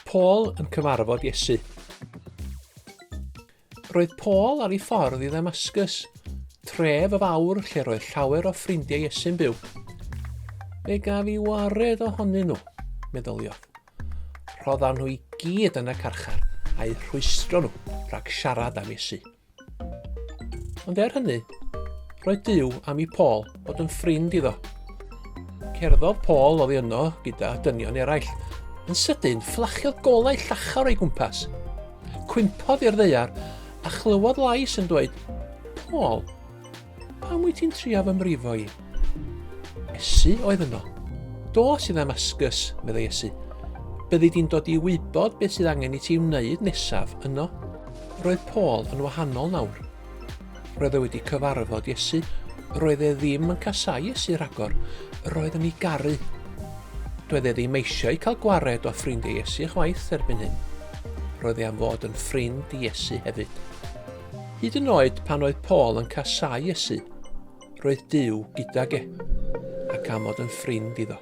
Paul yn cyfarfod Iesu. Roedd Paul ar ei ffordd i Ddamascus, tref y fawr lle roedd llawer o ffrindiau Iesu'n byw. Fe gaf i wared ohonyn nhw, meddyliodd. Rhoddan nhw i gyd yn y carchar a'i rhwystro nhw rhag siarad am Iesu. Ond hynny, roedd Duw am i Paul bod yn ffrind iddo. Cerddodd Paul oddi yno gyda dynion eraill. Yn sydyn, fflachiodd golau llachar o'i gwmpas. Cwympodd i'r ddaear a chlywodd lais yn dweud, Paul, pam wyt ti'n trio fy mrifo i? Iesu oedd yno. Dos i Ddamascus, meddai Iesu. Byddi di'n dod i wybod beth sydd angen i ti wneud nesaf yno. Roedd Paul yn wahanol nawr. Roedd e wedi cyfarfod Iesu. Roedd e ddim yn casau Iesu ragor. Roedd yn ei garu. Doedd e ddim eisiau cael gwared o ffrindiau Iesu chwaith erbyn hyn. Roedd e am fod yn ffrind i Iesu hefyd. Hyd yn oed pan oedd Paul yn casau Iesu, roedd Duw gydag e, ac am fod yn ffrind iddo.